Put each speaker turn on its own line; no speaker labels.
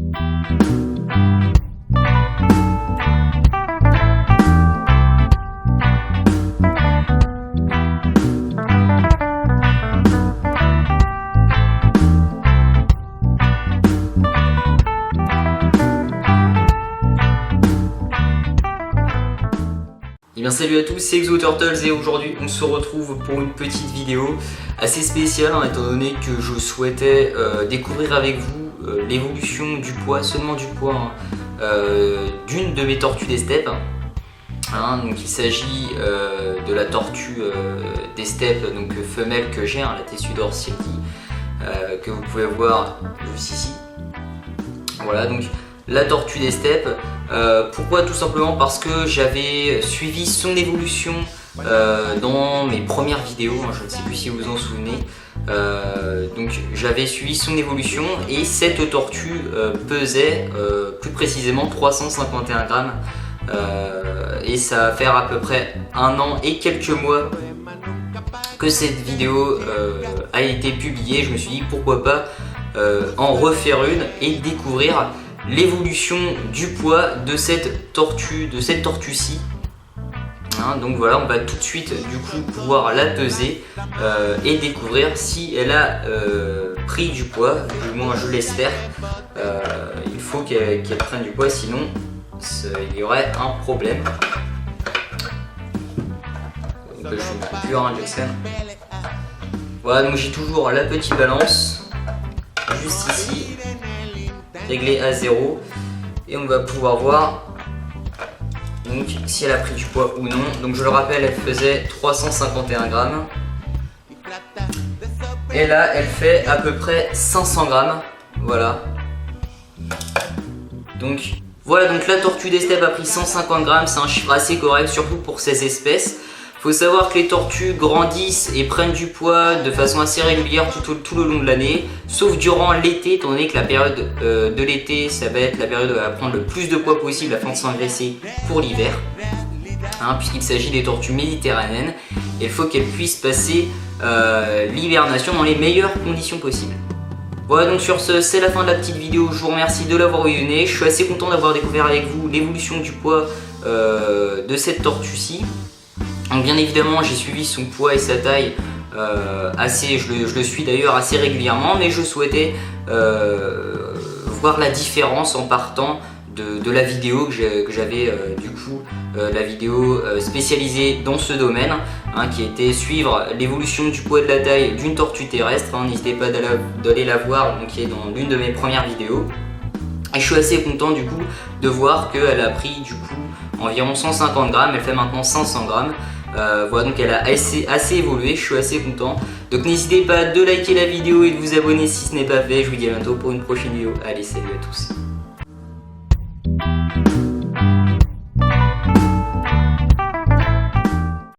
Eh bien salut à tous, c'est ExoTurtles et aujourd'hui on se retrouve pour une petite vidéo assez spéciale étant donné que je souhaitais découvrir avec vous l'évolution du poids, seulement du poids, d'une de mes tortues des steppes. Donc il s'agit de la tortue des steppes, donc femelle que j'ai, la Tessudor silky, que vous pouvez voir juste ici. Voilà, donc la tortue des steppes. Pourquoi? Tout simplement parce que j'avais suivi son évolution dans mes premières vidéos, je ne sais plus si vous vous en souvenez. Donc j'avais suivi son évolution et cette tortue pesait plus précisément 351 grammes et ça va faire à peu près 1 an et quelques mois que cette vidéo a été publiée. Je me suis dit pourquoi pas en refaire une et découvrir l'évolution du poids de cette tortue-ci. Donc voilà, on va tout de suite du coup pouvoir la peser et découvrir si elle a pris du poids, du moins je l'espère. Il faut qu'elle prenne du poids, sinon il y aurait un problème. Donc, je fais une coupure, Jackson. Voilà, donc j'ai toujours la petite balance juste ici, réglée à 0, et on va pouvoir voir donc si elle a pris du poids ou non. Donc je le rappelle, elle faisait 351 grammes et là elle fait à peu près 500 grammes. Voilà, donc voilà, donc la tortue des steppes a pris 150 grammes, c'est un chiffre assez correct, surtout pour ces espèces. Il faut savoir que les tortues grandissent et prennent du poids de façon assez régulière tout le long de l'année, sauf durant l'été, étant donné que la période de l'été, ça va être la période où elle va prendre le plus de poids possible afin de s'engraisser pour l'hiver, puisqu'il s'agit des tortues méditerranéennes. Et il faut qu'elles puissent passer l'hibernation dans les meilleures conditions possibles. Voilà, donc sur ce, c'est la fin de la petite vidéo. Je vous remercie de l'avoir visionné. Je suis assez content d'avoir découvert avec vous l'évolution du poids de cette tortue-ci. Donc bien évidemment j'ai suivi son poids et sa taille je le suis d'ailleurs assez régulièrement, mais je souhaitais voir la différence en partant de la vidéo que j'avais du coup, la vidéo spécialisée dans ce domaine, qui était suivre l'évolution du poids et de la taille d'une tortue terrestre. N'hésitez pas d'aller la voir, donc, qui est dans l'une de mes premières vidéos. Et je suis assez content du coup de voir qu'elle a pris du coup environ 150 grammes, elle fait maintenant 500 grammes. Voilà, donc elle a assez évolué, je suis assez content. Donc n'hésitez pas de liker la vidéo et de vous abonner si ce n'est pas fait. Je vous dis à bientôt pour une prochaine vidéo. Allez, salut à tous.